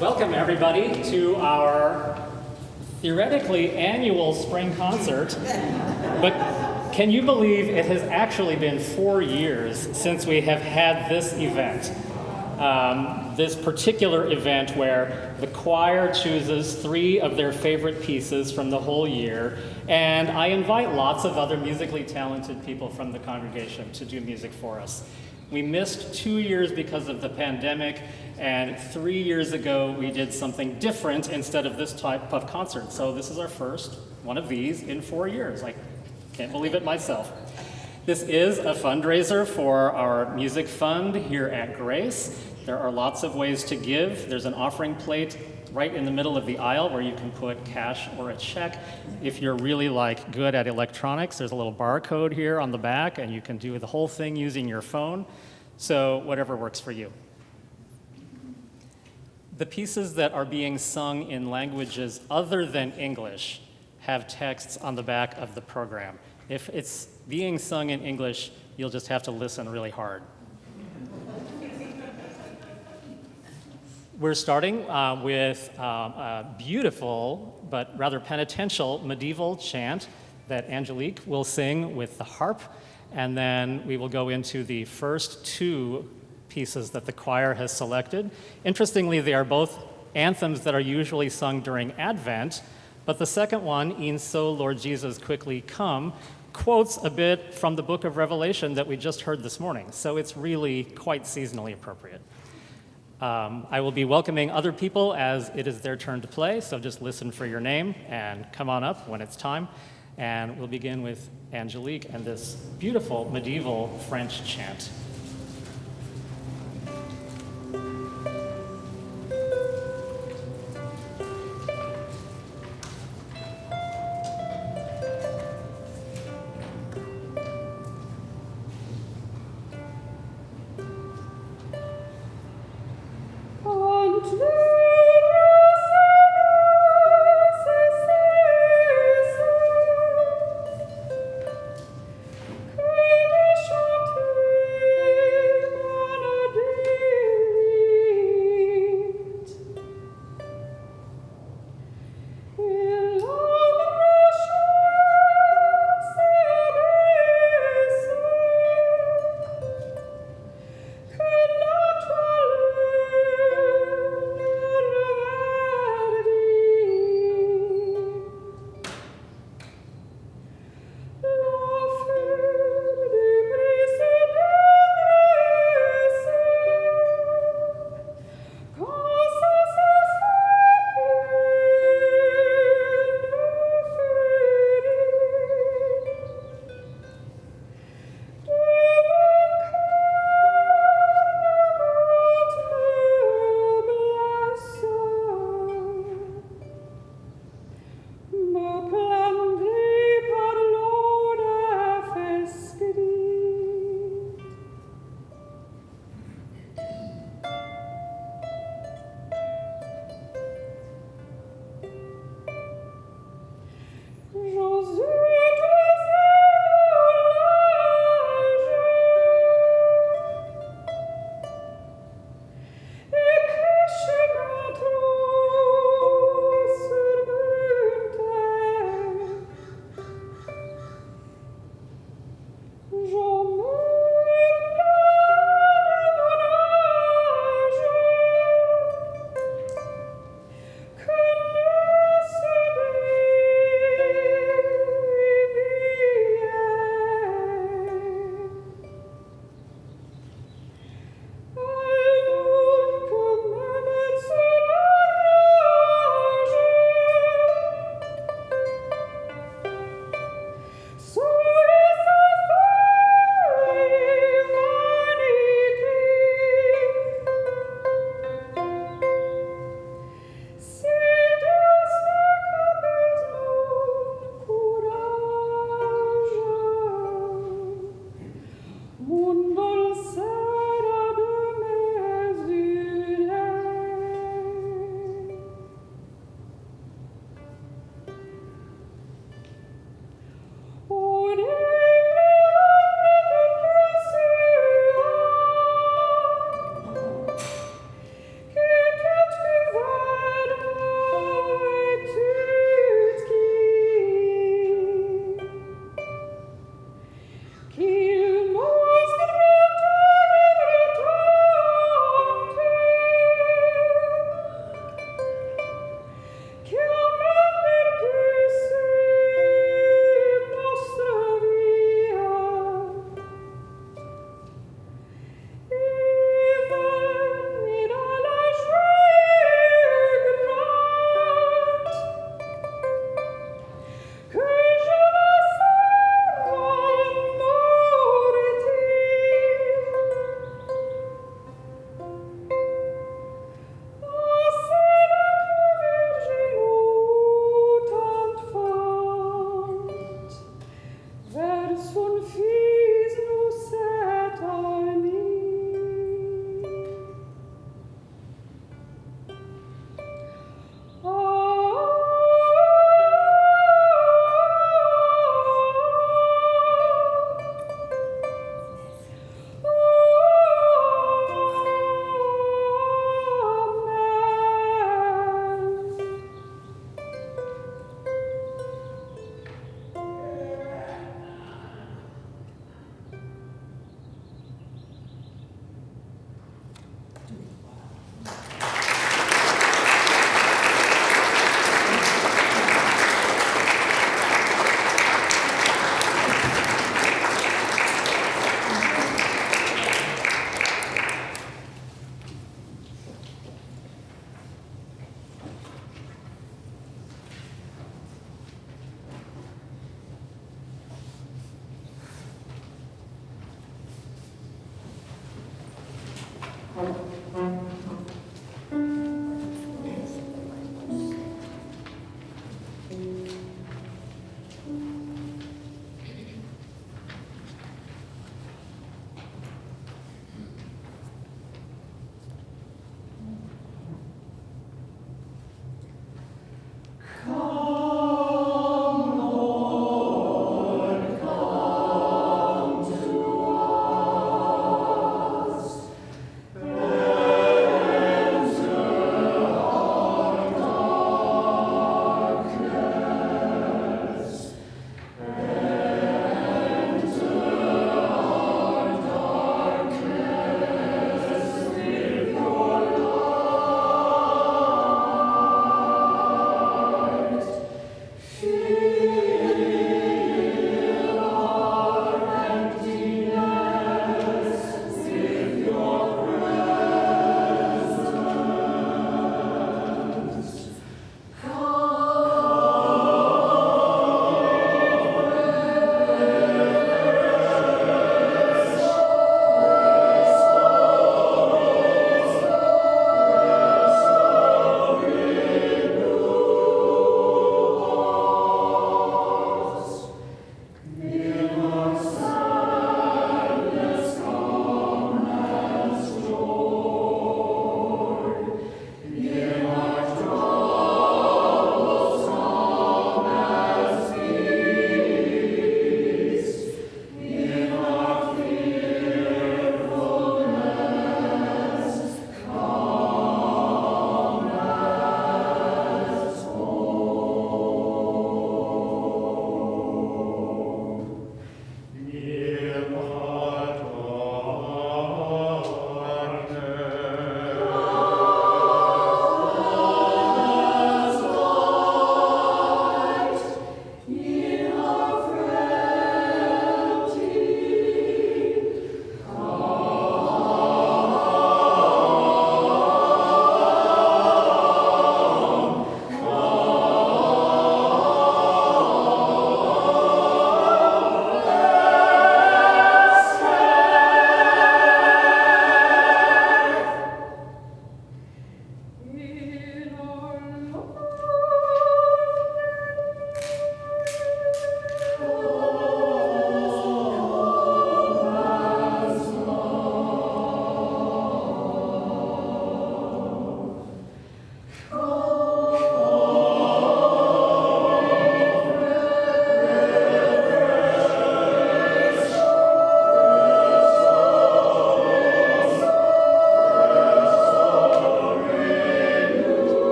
Welcome, everybody, to our theoretically annual spring concert. But can you believe it has actually been 4 years since we have had this event? This particular event where the choir chooses 3 of their favorite pieces from the whole year, and I invite lots of other musically talented people from the congregation to do music for us. We missed 2 years because of the pandemic, and 3 years ago we did something different instead of this type of concert. So this is our first one of these in 4 years. I can't believe it myself. This is a fundraiser for our music fund here at Grace. There are lots of ways to give. There's an offering plate right in the middle of the aisle where you can put cash or a check. If you're really good at electronics, there's a little barcode here on the back, and you can do the whole thing using your phone. So whatever works for you. The pieces that are being sung in languages other than English have texts on the back of the program. If it's being sung in English, you'll just have to listen really hard. We're starting with a beautiful but rather penitential medieval chant that Angelique will sing with the harp, and then we will go into the first 2 pieces that the choir has selected. Interestingly, they are both anthems that are usually sung during Advent, but the second one, E'en So, Lord Jesus, Quickly Come, quotes a bit from the book of Revelation that we just heard this morning, so it's really quite seasonally appropriate. I will be welcoming other people as it is their turn to play, so just listen for your name and come on up when it's time. And we'll begin with Angelique and this beautiful medieval French chant.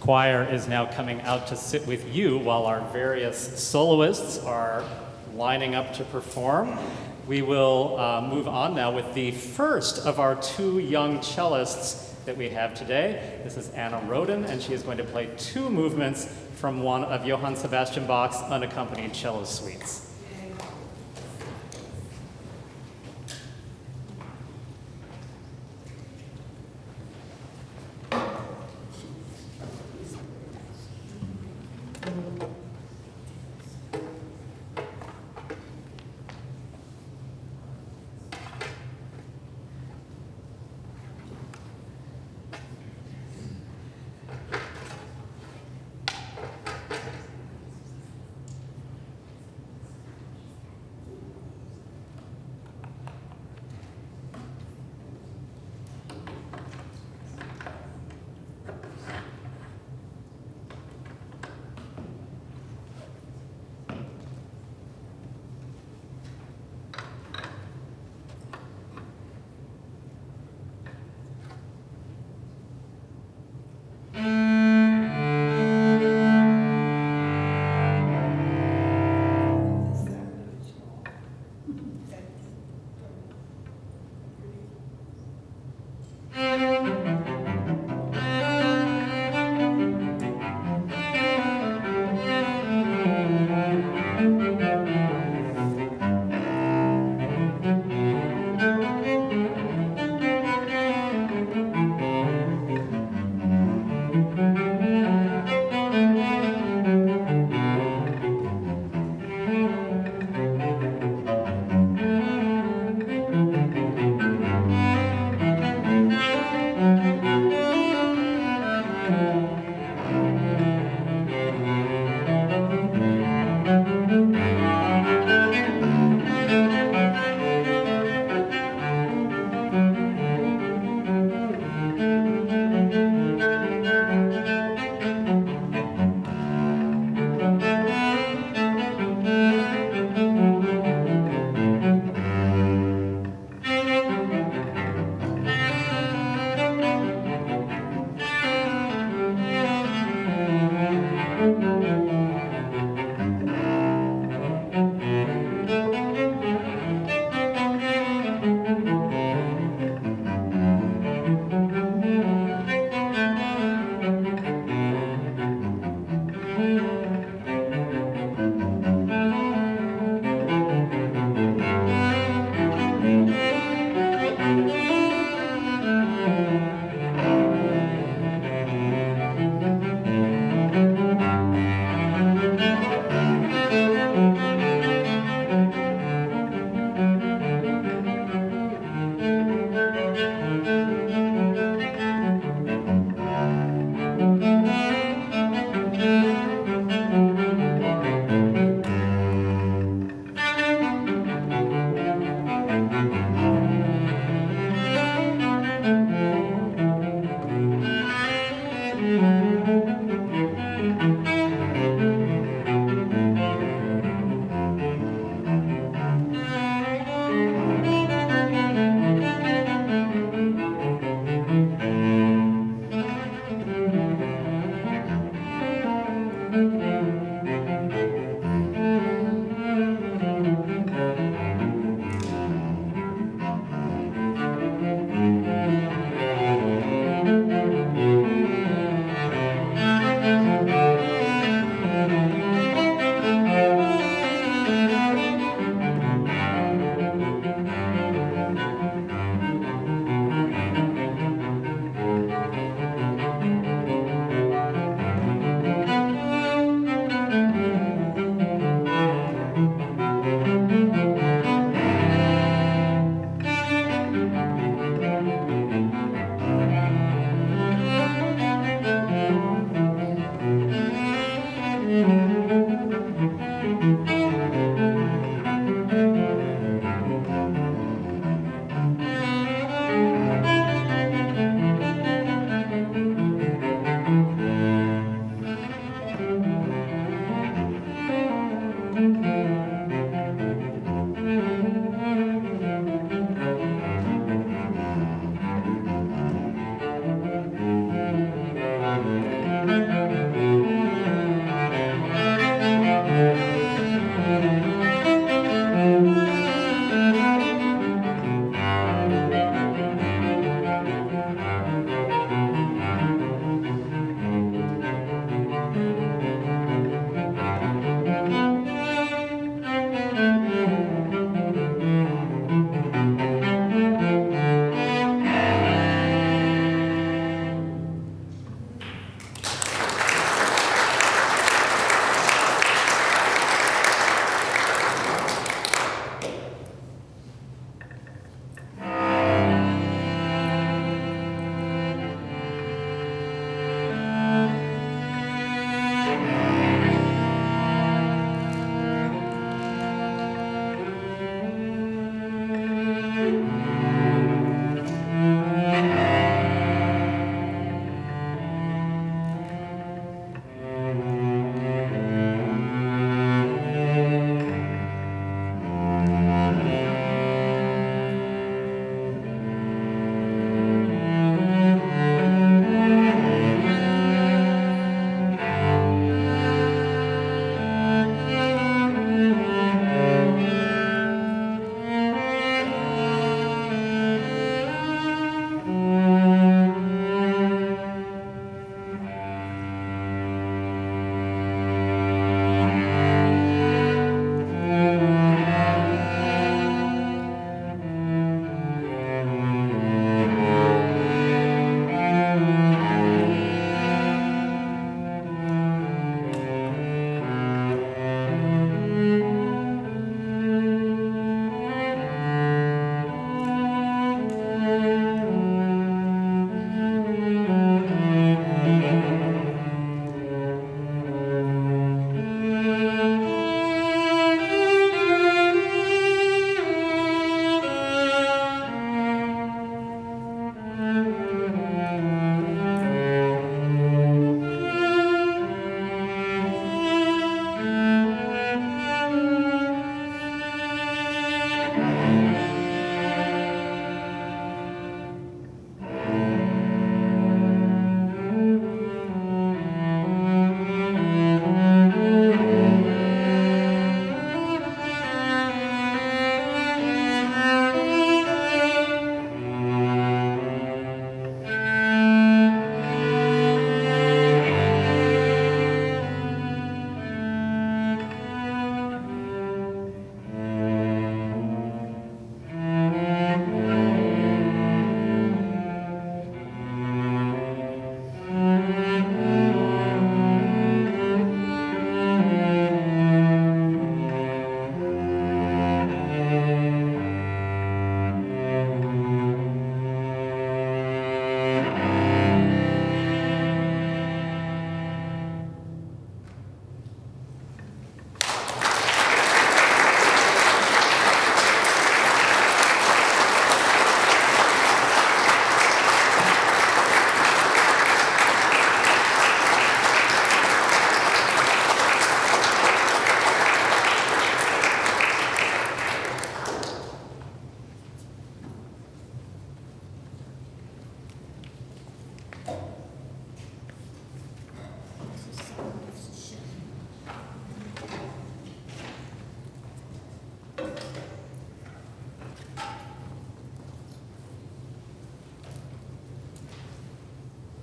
choir is now coming out to sit with you while our various soloists are lining up to perform. We will move on now with the first of our two young cellists that we have today. This is Anna Roden, and she is going to play two movements from one of Johann Sebastian Bach's unaccompanied cello suites.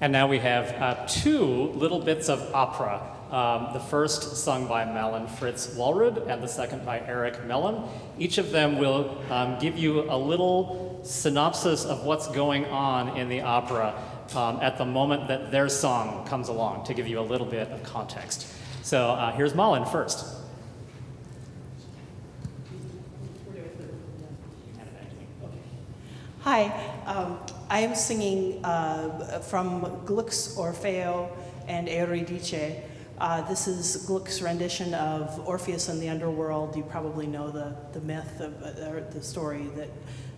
And now we have two little bits of opera. The first sung by Malin Fritz Walrud and the second by Eric Mellon. Each of them will give you a little synopsis of what's going on in the opera at the moment that their song comes along, to give you a little bit of context. So here's Malin first. Hi, I am singing from Gluck's Orfeo and Euridice. This is Gluck's rendition of Orpheus and the Underworld. You probably know the myth, or the story that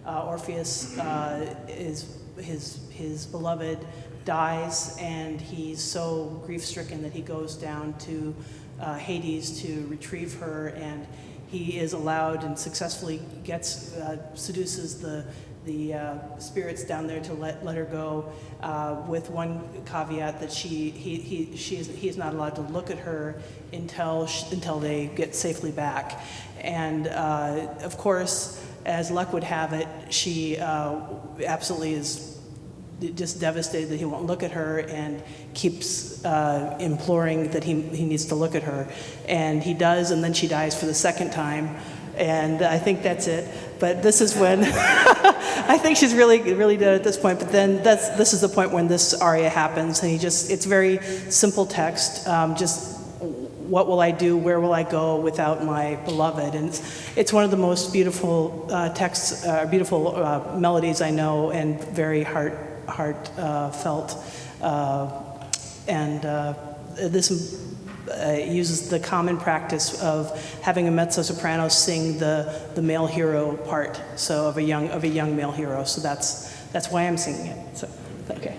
Orpheus his beloved dies, and he's so grief-stricken that he goes down to Hades to retrieve her, and he is allowed and successfully seduces the spirits down there to let her go, with one caveat that he is not allowed to look at her until they get safely back. And of course, as luck would have it, she absolutely is just devastated that he won't look at her, and keeps imploring that he needs to look at her, and he does, and then she dies for the second time. And I think that's it. But this is when I think she's really dead at this point. But then this is the point when this aria happens, and it's very simple text. Just what will I do? Where will I go without my beloved? And it's one of the most beautiful beautiful melodies I know, and very heartfelt. This uses the common practice of having a mezzo-soprano sing the male hero part, so of a young male hero. So that's why I'm singing it. So okay.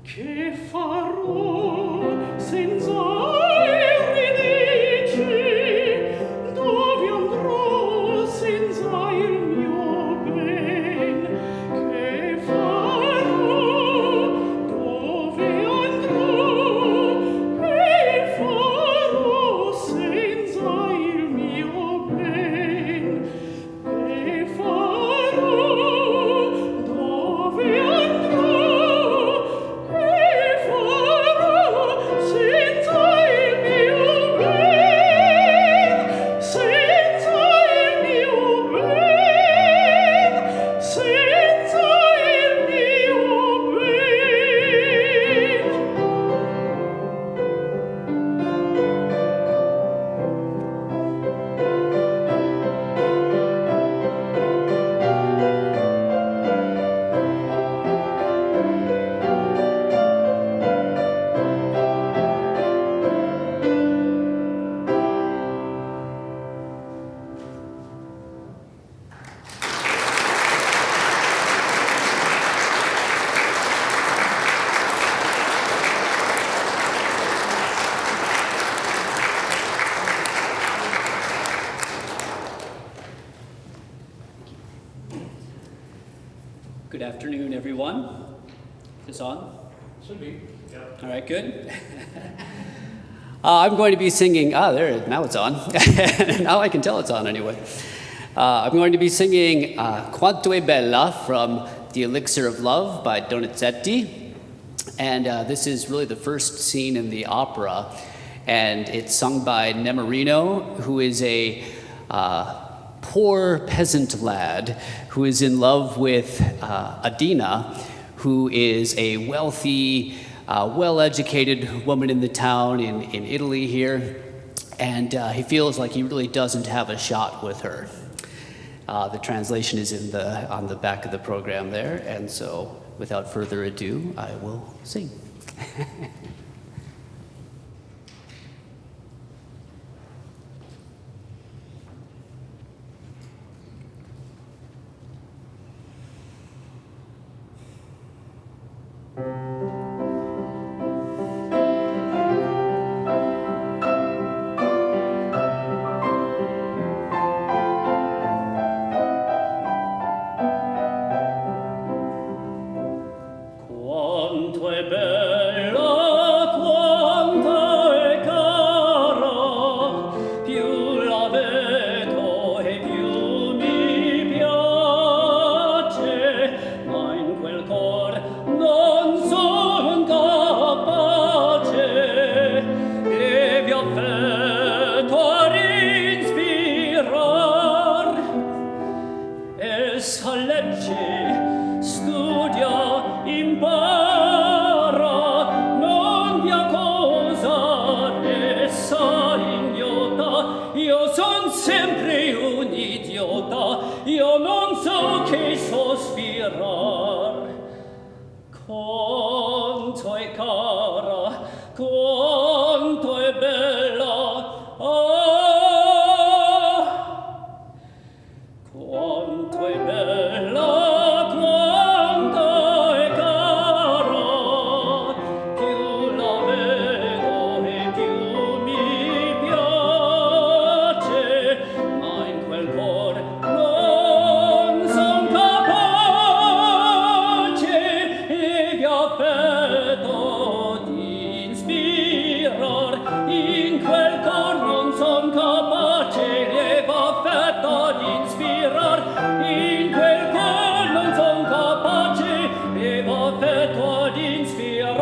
Che farò senza everyone. Is this on? Should be. Yep. All right, good. I'm going to be singing, now it's on. Now I can tell it's on anyway. I'm going to be singing Quanto è bella from The Elixir of Love by Donizetti. And this is really the first scene in the opera. And it's sung by Nemorino, who is a poor peasant lad who is in love with Adina, who is a wealthy, well-educated woman in the town in Italy here. And he feels like he really doesn't have a shot with her. The translation is on the back of the program there. And so without further ado, I will sing. Quanto è bella, quanto è cara, più la vedo e più mi piace, ma in quel cor non son capace, e vi affetto a rinspirar, essa legge, studia, impara, non vi accusar, essa ignota, io son sempre un idiota, io non so che sospirar. Quanto è cara, quanto è bella, quanto è bella, quanto è cara, più la vedo e più mi piace, ma in quel cor non son capace, e vi affetto di ispirar, in quel cor non son capace, e vi affetto di ispirar, in quel cor non son capace, e vi affetto di ispirar,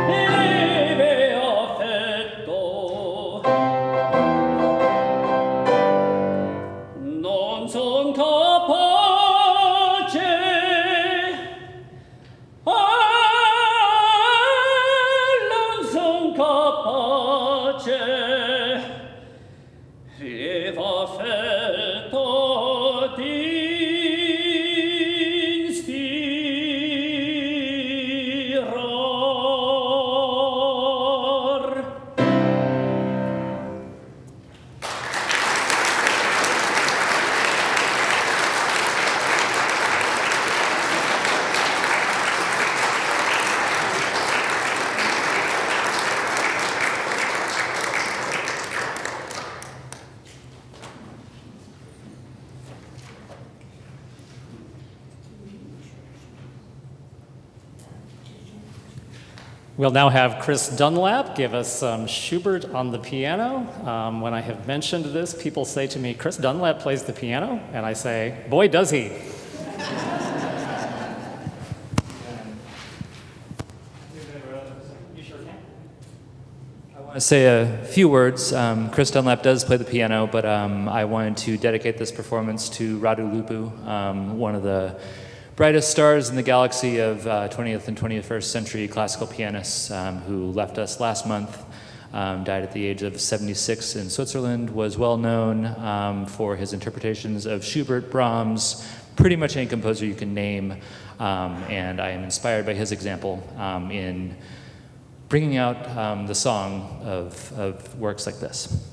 e vi affetto. Non son capace, non son capace, e v'affetto di ispirar. We'll now have Chris Dunlap give us some Schubert on the piano. When I have mentioned this, people say to me, Chris Dunlap plays the piano? And I say, boy, does he. I want to say a few words. Chris Dunlap does play the piano, but I wanted to dedicate this performance to Radu Lupu, one of the brightest stars in the galaxy of 20th and 21st century classical pianists, who left us last month, died at the age of 76 in Switzerland, was well known for his interpretations of Schubert, Brahms, pretty much any composer you can name, and I am inspired by his example in bringing out the song of works like this.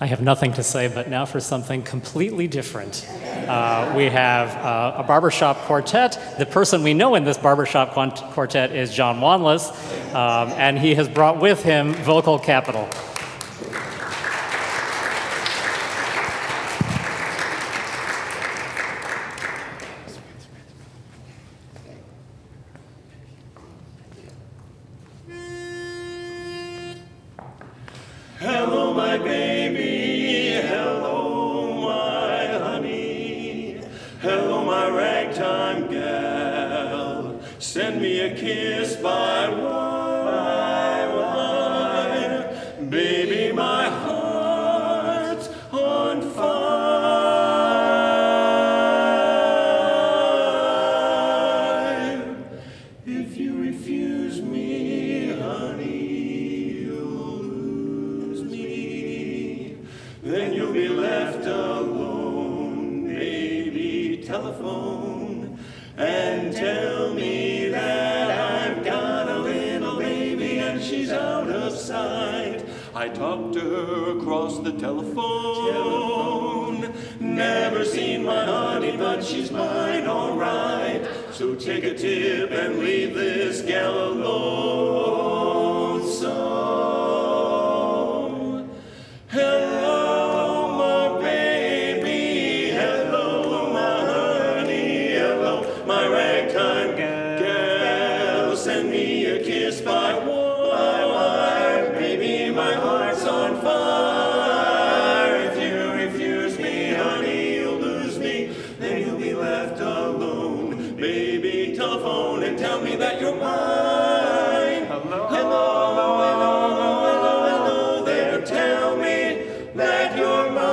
I have nothing to say, but now for something completely different. We have a barbershop quartet. The person we know in this barbershop quartet is John Wanless, and he has brought with him vocal capital. Hello, my baby. Hello, my honey. Hello, my ragtime gal. Send me a kiss by wire. Baby, my heart's on fire. If you refuse me, honey, then you'll be left alone. Baby, telephone and tell me that I've got a little baby and she's out of sight. I talked to her across the telephone. Never seen my honey, but she's mine, all right. So take a tip and leave this gal alone. So, hello, my baby. Hello, my honey. Hello, my ragtime gal. Send me a kiss by wire. Baby, my heart's on fire. If you refuse me, honey, you'll lose me. Then you'll be left alone. Baby, telephone and tell me that you're mine. Hello, hello, hello, hello, hello there. Tell me that you're mine.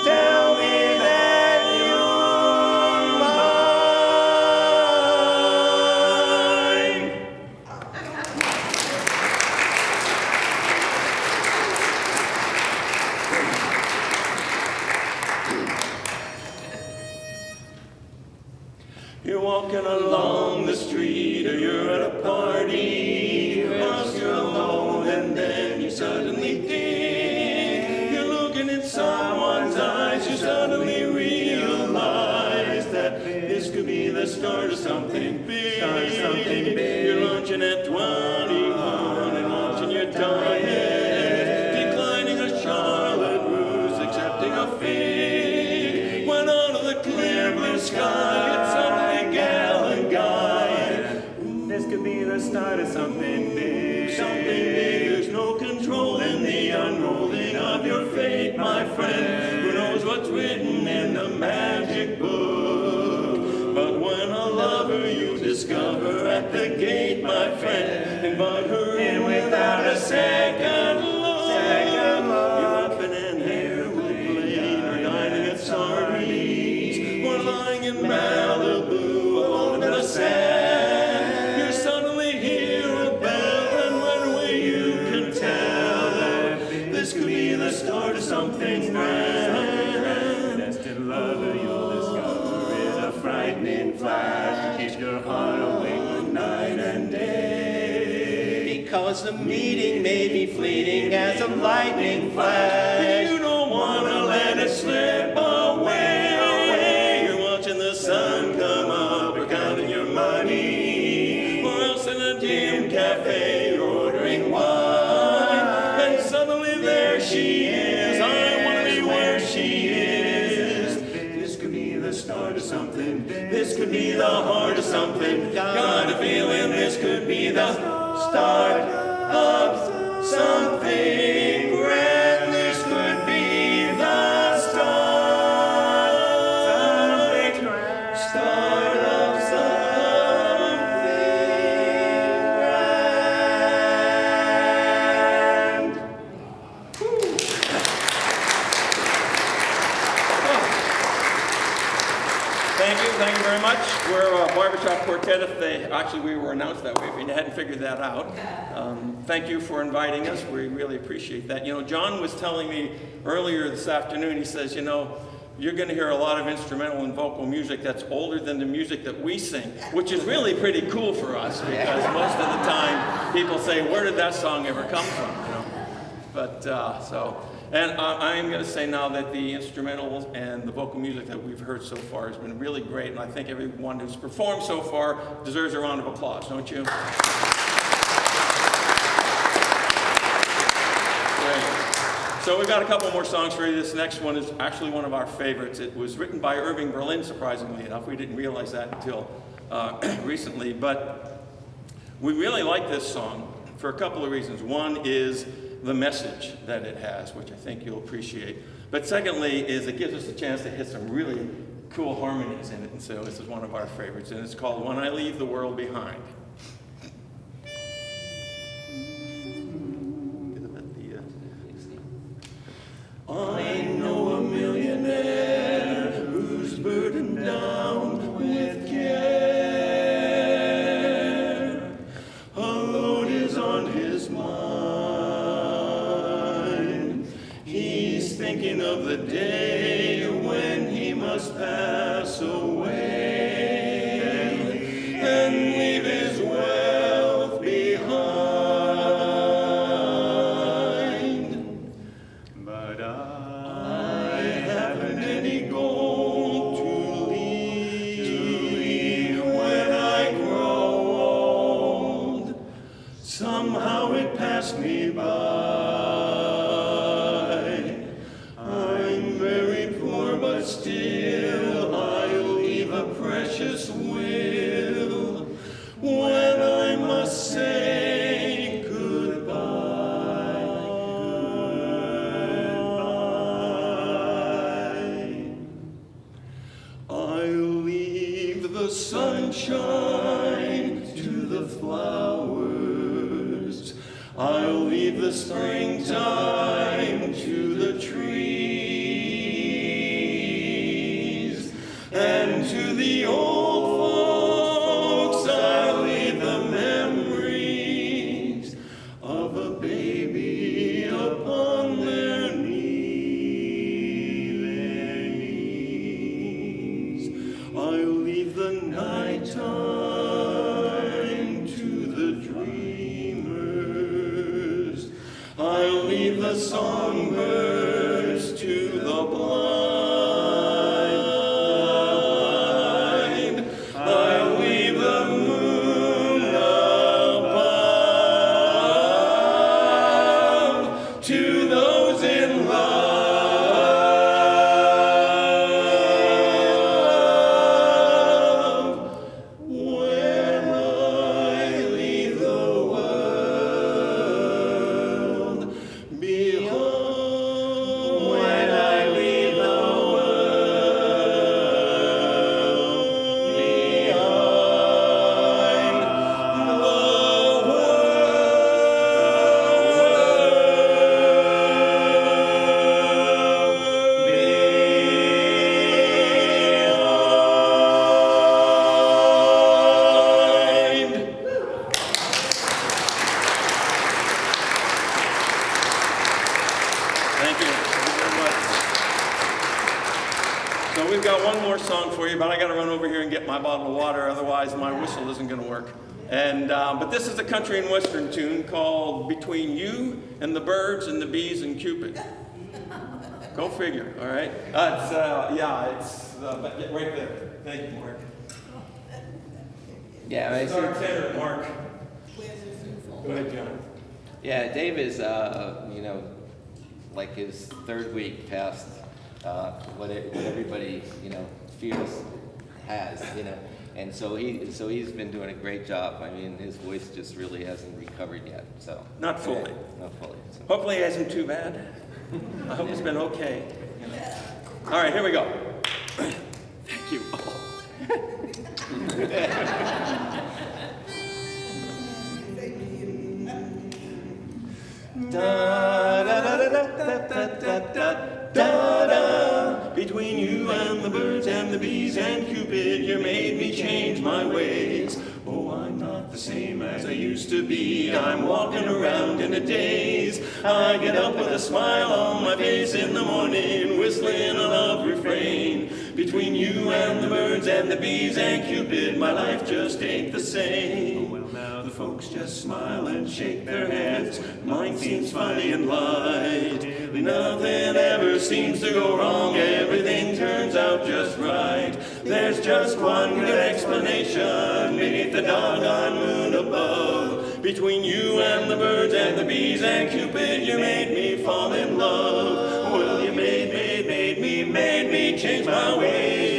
Tell me that you're mine. You're walking along the street or you're at a party, whilst you're alone and then you suddenly think you're looking in someone's eyes. You suddenly realize that this could be the start of something big. You're lunching at 21 and launching your diet, declining a Charlotte Russe, accepting a fig. When out of the clear blue sky it's suddenly gal and guy. This could be the start of something big. Something big. There's no control in the unrolling of your fate, my friend. Who knows what's written in the magic book? But when a lover you discover at the gate, my friend, invite her in without a second look. You're up and hair will plane or dining at Sardi's or lying in Malibu alone in a sand. You suddenly hear a bell and right away you can tell that this could be the start of something grand. Destined lover you'll discover in a frightening flash to keep your heart awake night and day. Because the meeting may be fleeting as a lightning flash. You don't want to let it slip away. You're watching the sun come up or counting your money, or else in a dim cafe you're ordering wine. And suddenly there she is. I want to be where she is. This could be the start of something. This could be the heart of something. Got a feeling this could be the start of something grand. This could be the start of something grand. Thank you very much. We're a barbershop quartet. We were announced that way, if you hadn't figured that out. Thank you for inviting us. We really appreciate that. You know, John was telling me earlier this afternoon, he says, you know, you're going to hear a lot of instrumental and vocal music that's older than the music that we sing, which is really pretty cool for us because most of the time people say, where did that song ever come from? You know? But and I'm going to say now that the instrumentals and the vocal music that we've heard so far has been really great, and I think everyone who's performed so far deserves a round of applause, don't you? So we've got a couple more songs for you. This next one is actually one of our favorites. It was written by Irving Berlin, surprisingly enough. We didn't realize that until recently. But we really like this song for a couple of reasons. One is the message that it has, which I think you'll appreciate. But secondly is it gives us a chance to hit some really cool harmonies in it. And so this is one of our favorites. And it's called When I Leave the World Behind. I know a millionaire who's burdened down with care. A load is on his mind. He's thinking of the day when he must pass away and leave his wealth behind. But I haven't any gold to leave when I grow old. Somehow it passed me by. I'm very poor, but still I'll leave a precious will when I must say goodbye. I'll leave the sunshine to the flowers. I'll leave the springtime to the trees. And to the old folks, I'll leave the memories of a baby upon their knees. I'll leave the nighttime to the dreamers. I'll leave the songbirds to the blind. I'll leave the moon above to those in love. When I leave the world behind. When I leave the world behind. Thank you. Thank you very much. So we've got one more song for you, but I got to run over here and get my bottle of water, otherwise my whistle isn't going to work. And but this is a country and western tune called Between You and the Birds and the Bees and Cupid. Go figure. All right. It's right there. Thank you, Mark. Yeah, It's our tenor, Mark. Go ahead, John. Yeah, Dave is, like his third week past what everybody, feels has, and so he's been doing a great job. I mean, his voice just really hasn't recovered yet. So Not fully. not fully. So. Hopefully it hasn't too bad. I hope it's been okay. All right, here we go. Thank you. Da da da da da da da da da da. Between you and the birds and the bees and Cupid, you made me change my ways. Oh, I'm not the same as I used used to be. I'm walking around in a daze. I get up with a smile on my face in the morning, whistling a love refrain. Between you and the birds and the bees and Cupid, my life just ain't the same. Well, now the folks just smile and shake their heads. Mine seems funny and light. Nothing ever seems to go wrong. Everything turns out just right. There's just one good explanation beneath the doggone moon above. Between you and the birds and the bees and Cupid, you made me fall in love. Well, you made me change my ways.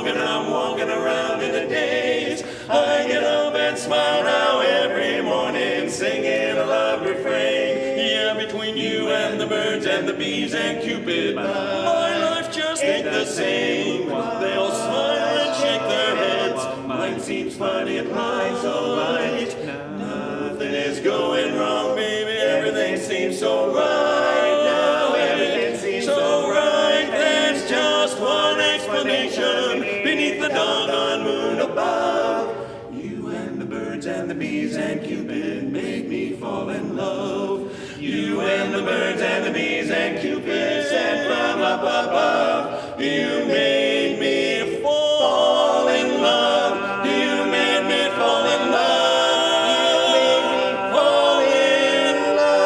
And I'm walking around in a daze. I get up and smile now every morning, singing a love refrain. Yeah, between you and the birds and the bees and Cupid, my life just ain't the same. They all smile and shake their heads. Mine seems funny and mine's alright. Nothing is going wrong, baby. Everything seems so right now. Everything seems so right. There's just one explanation beneath the doggone moon above. You and the birds and the bees and Cupid made me fall in love. You and the birds and the bees and Cupid sent from up above. You made me fall in love. You made me fall in love. Fall in love.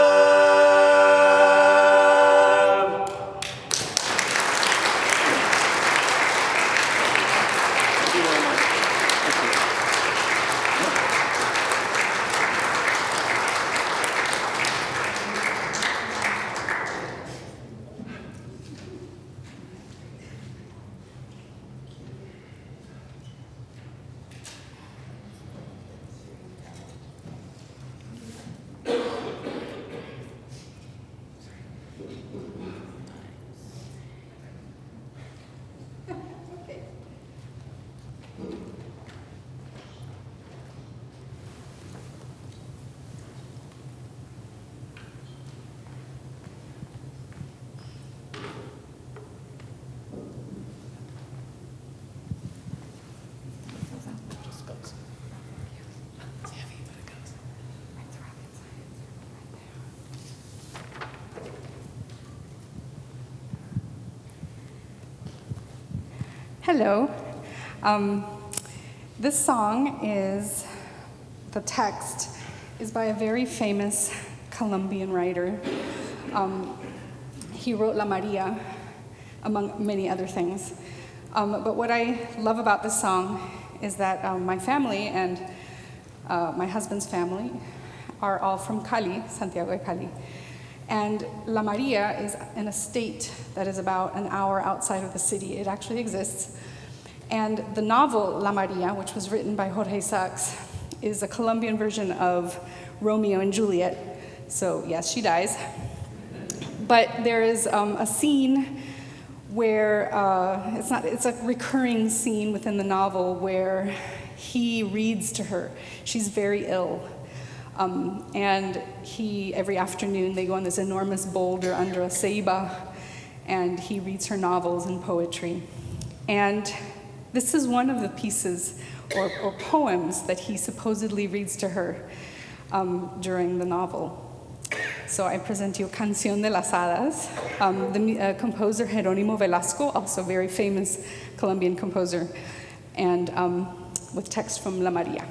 Thank you very much. Hello. This song is, the text is by a very famous Colombian writer. He wrote La Maria, among many other things. But what I love about this song is that my family and my husband's family are all from Cali, Santiago de Cali. And La Maria is in a state that is about an hour outside of the city. It actually exists. And the novel La Maria, which was written by Jorge Sachs, is a Colombian version of Romeo and Juliet. So yes, she dies. But there is a scene where, it's a recurring scene within the novel where he reads to her. She's very ill. And every afternoon, they go on this enormous boulder under a ceiba, and he reads her novels and poetry. And this is one of the pieces or poems that he supposedly reads to her during the novel. So I present you Canción de las Hadas. The composer Jerónimo Velasco, also very famous Colombian composer, and with text from La Maria.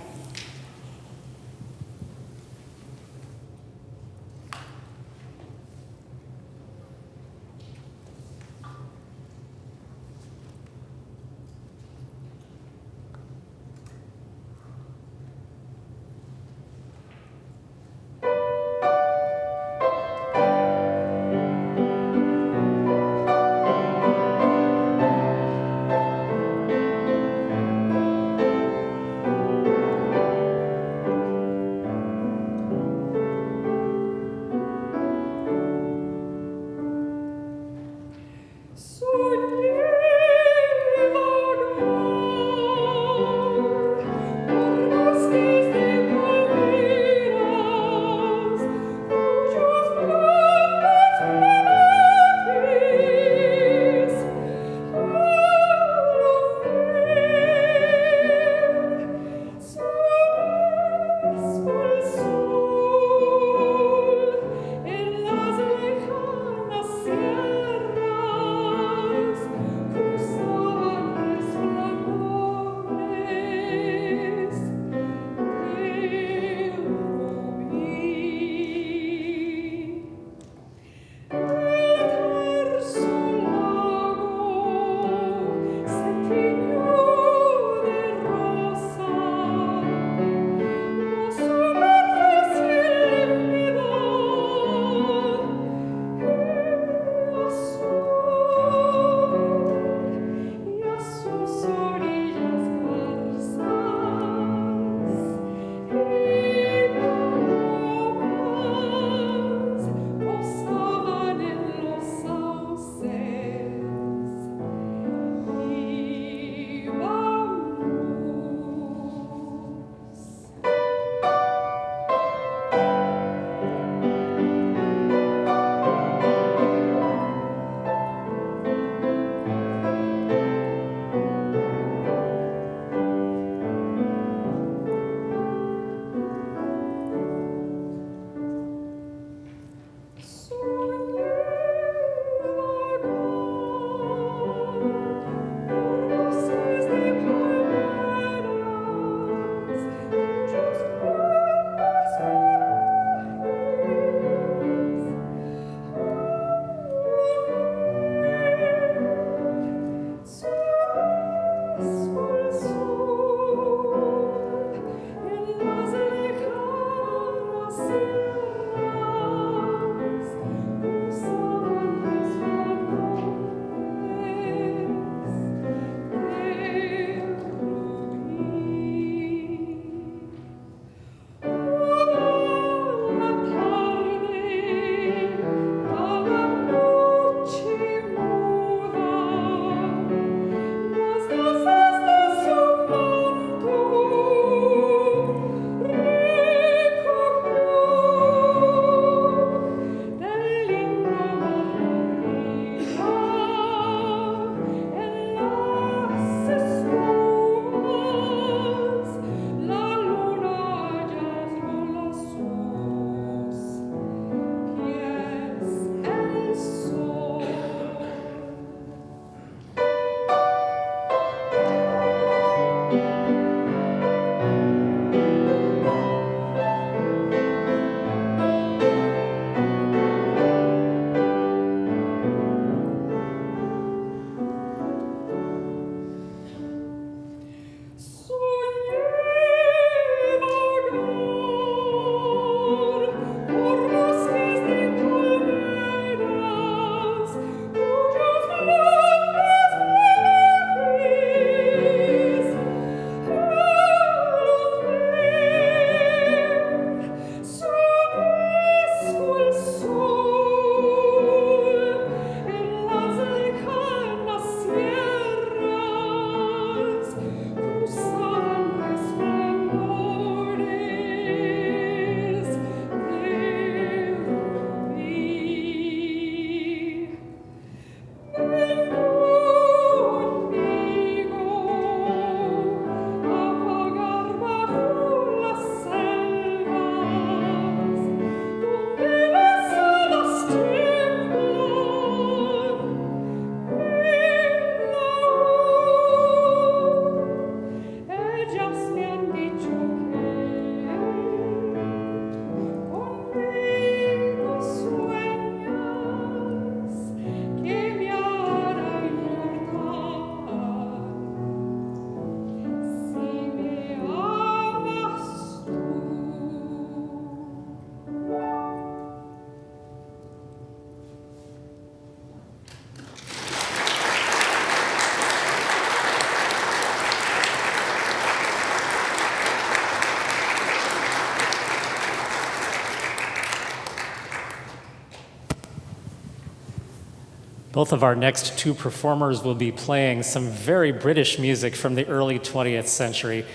Both of our next two performers will be playing some very British music from the early 20th century.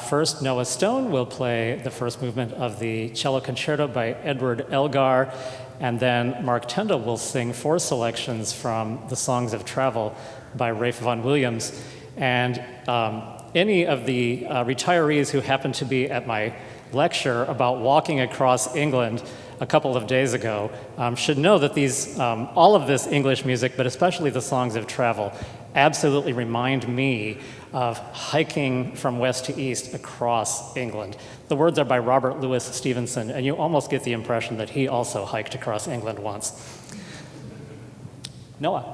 First, Noah Stone will play the first movement of the cello concerto by Edward Elgar, and then Mark Tyndall will sing 4 selections from the Songs of Travel by Ralph Vaughan Williams. And any of the retirees who happen to be at my lecture about walking across England a couple of days ago should know that these, all of this English music, but especially the Songs of Travel, absolutely remind me of hiking from west to east across England. The words are by Robert Louis Stevenson, and you almost get the impression that he also hiked across England once. Noah.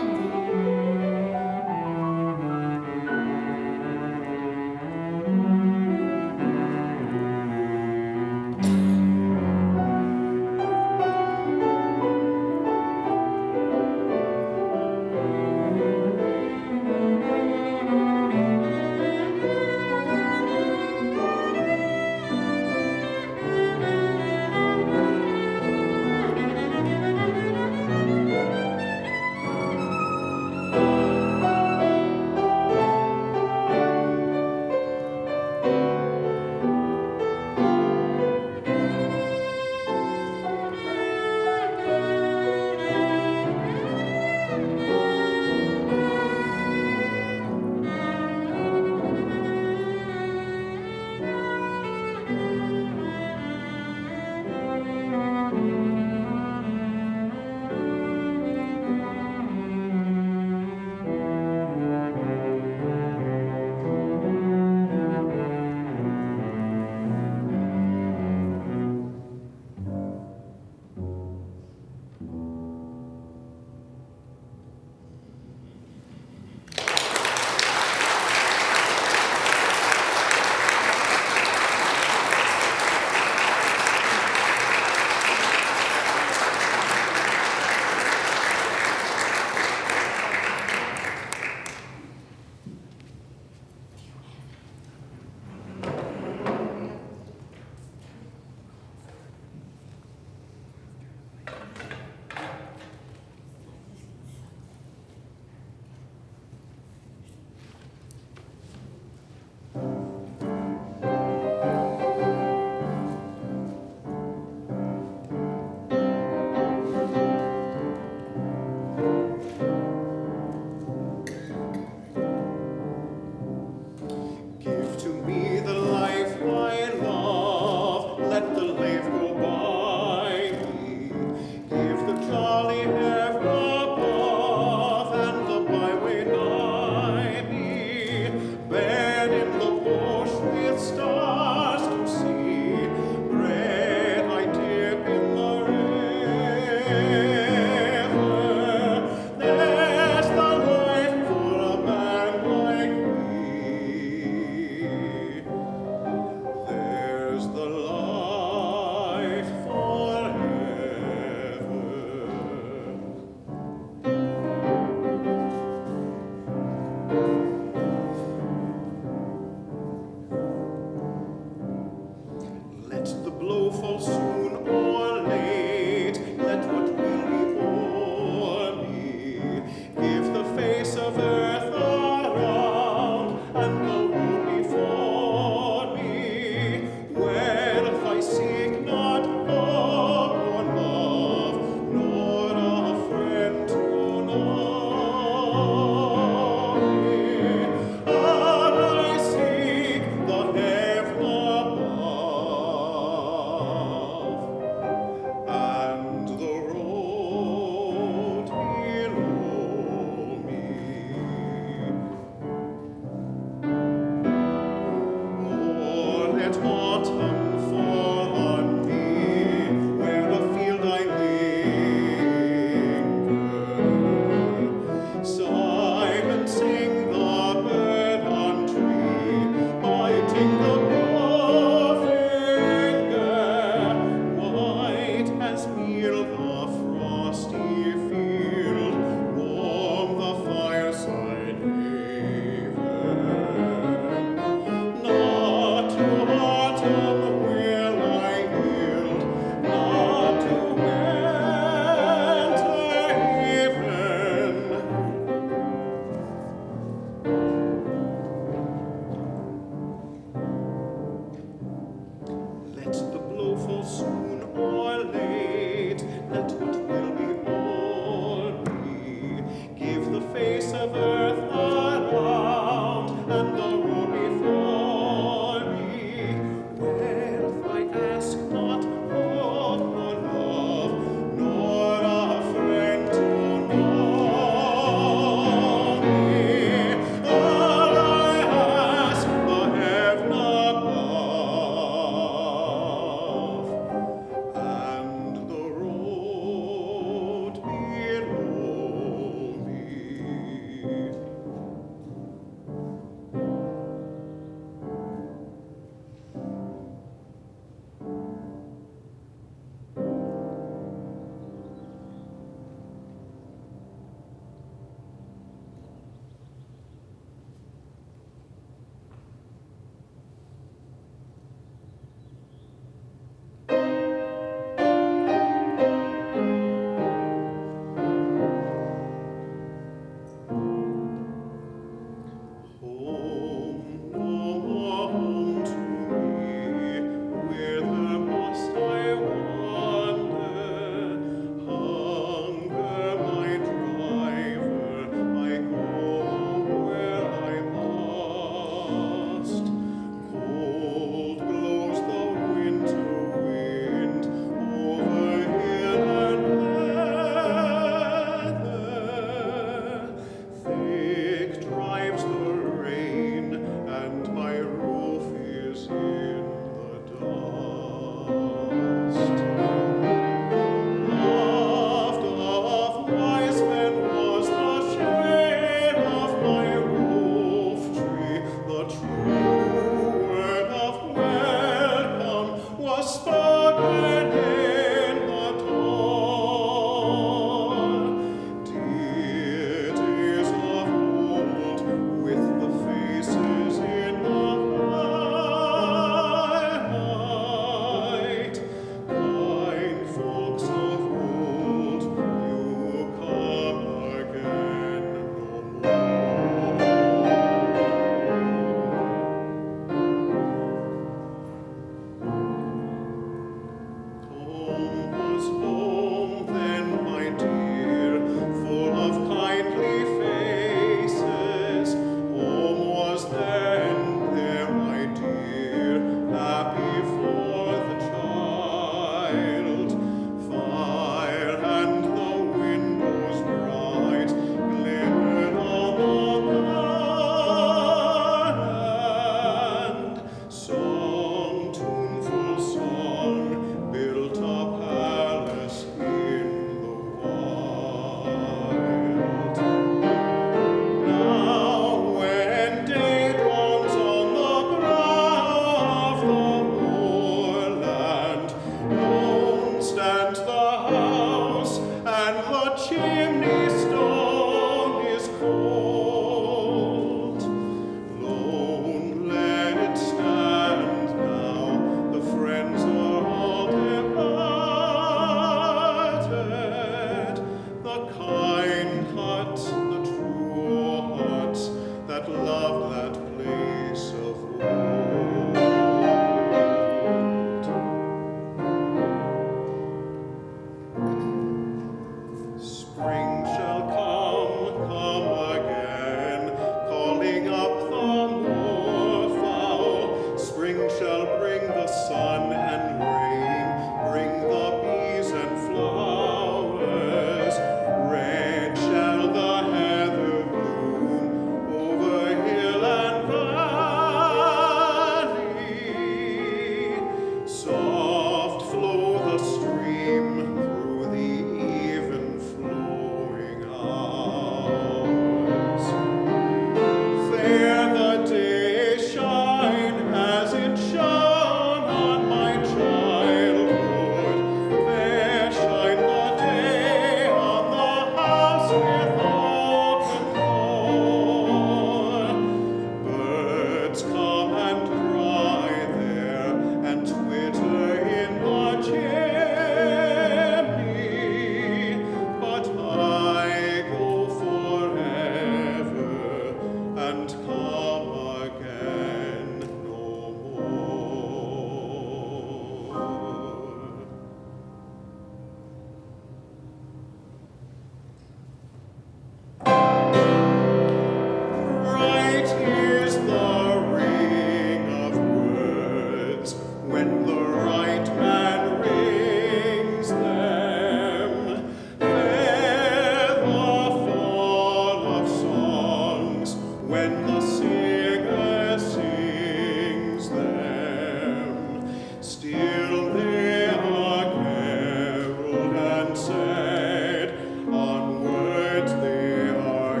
when the singer sings them. Still they are caroled and said, on words they are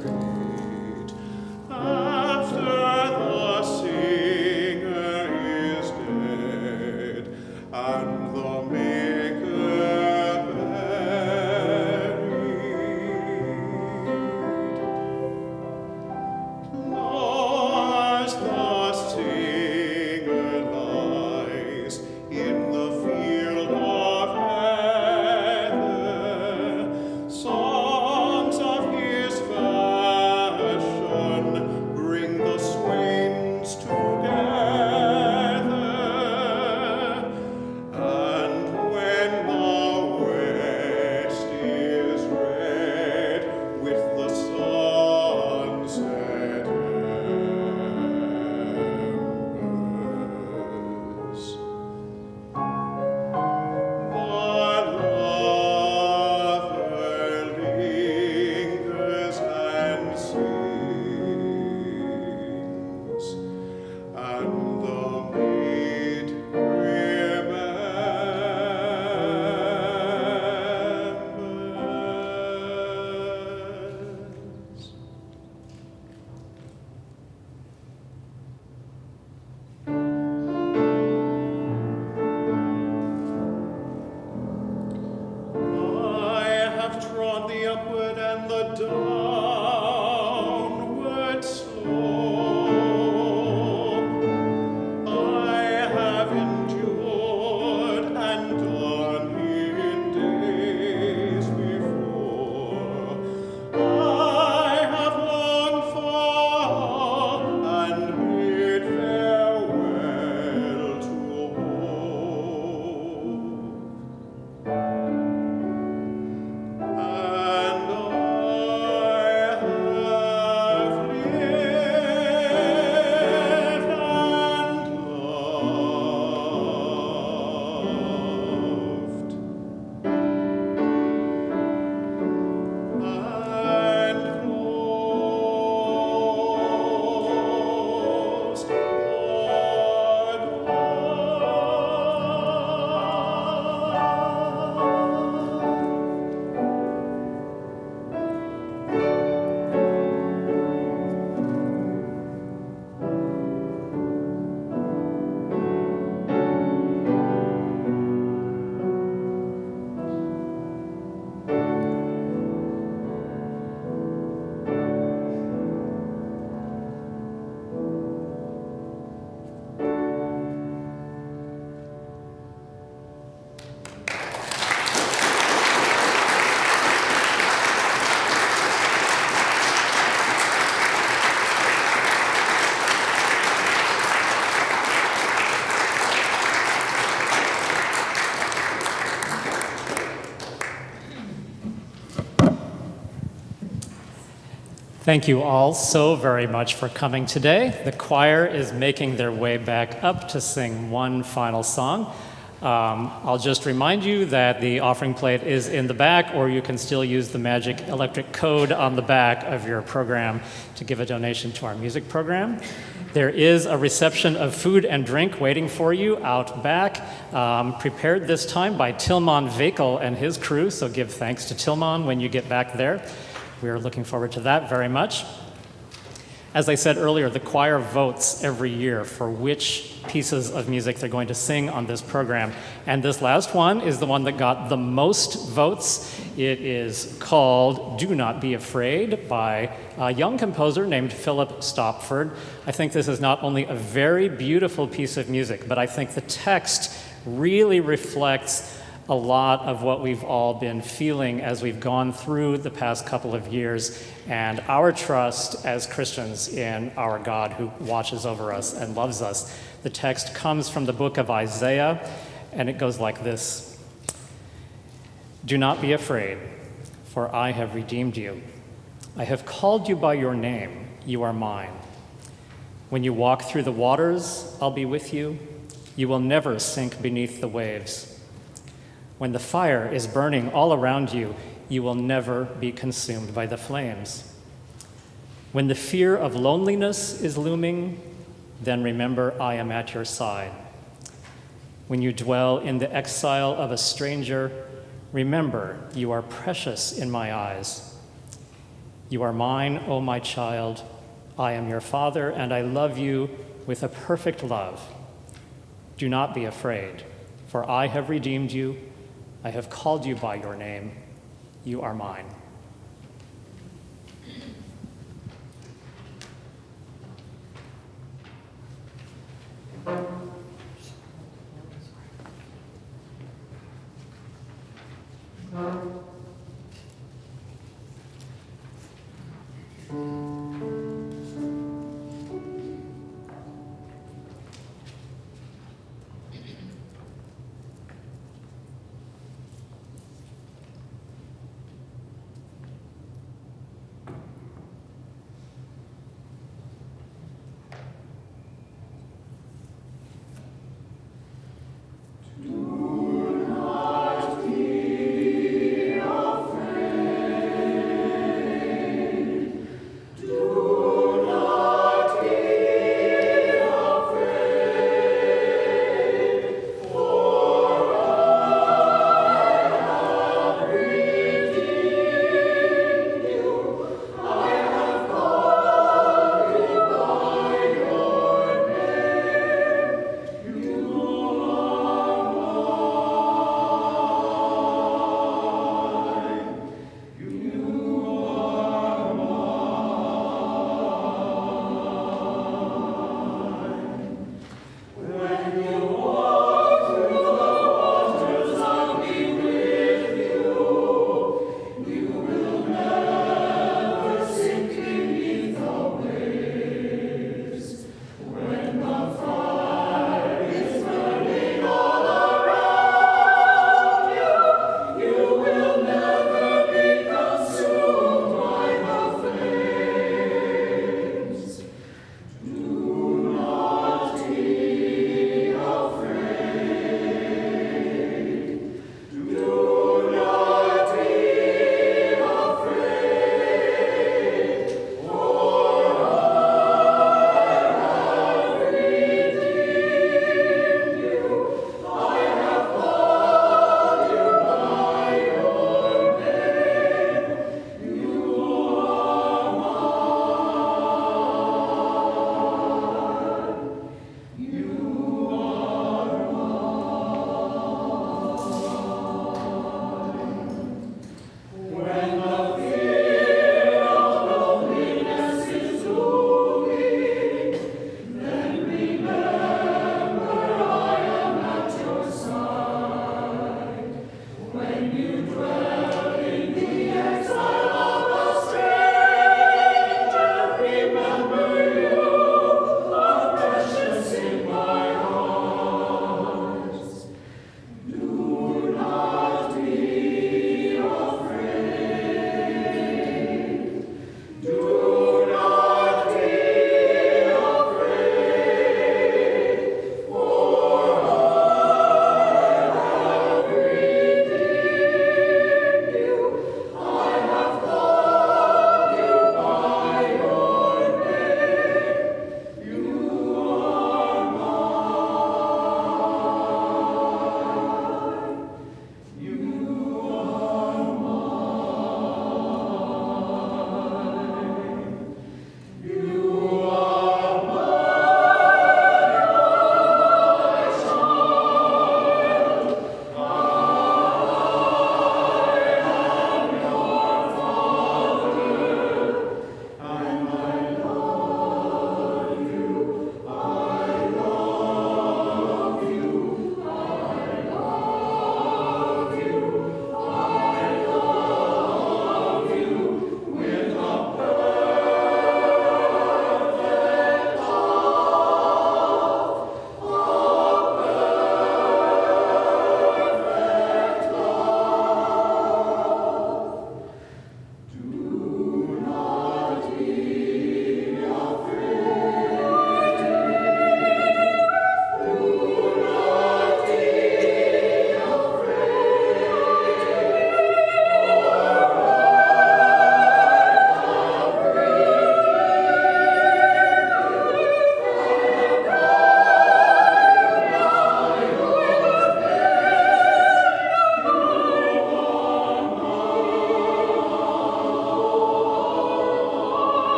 carried. After the singer is dead, and the maker buried. As the singer lies in the field of heather, songs of his fashion bring the swains together. And when the west is red with the sunset embers, the lover lingers and sings, and the maid remembers. I have trod the upward and the downward slope. I have endured and done in days before. I have longed for and bid farewell to hope. And I have lived and loved, and closed the door. Thank you all so very much for coming today. The choir is making their way back up to sing one final song. I'll just remind you that the offering plate is in the back, or you can still use the magic electric code on the back of your program to give a donation to our music program. There is a reception of food and drink waiting for you out back, prepared this time by Tilman Vakel and his crew, so give thanks to Tilman when you get back there. We are looking forward to that very much. As I said earlier, the choir votes every year for which pieces of music they're going to sing on this program. And this last one is the one that got the most votes. It is called Do Not Be Afraid by a young composer named Philip Stopford. I think this is not only a very beautiful piece of music, but I think the text really reflects a lot of what we've all been feeling as we've gone through the past couple of years, and our trust as Christians in our God who watches over us and loves us. The text comes from the book of Isaiah, and it goes like this. Do not be afraid, for I have redeemed you. I have called you by your name. You are mine. When you walk through the waters, I'll be with you. You will never sink beneath the waves. When the fire is burning all around you, you will never be consumed by the flames. When the fear of loneliness is looming, then remember I am at your side. When you dwell in the exile of a stranger, remember you are precious in my eyes. You are mine, O my child. I am your father, and I love you with a perfect love. Do not be afraid, for I have redeemed you. I have called you by your name. You are mine.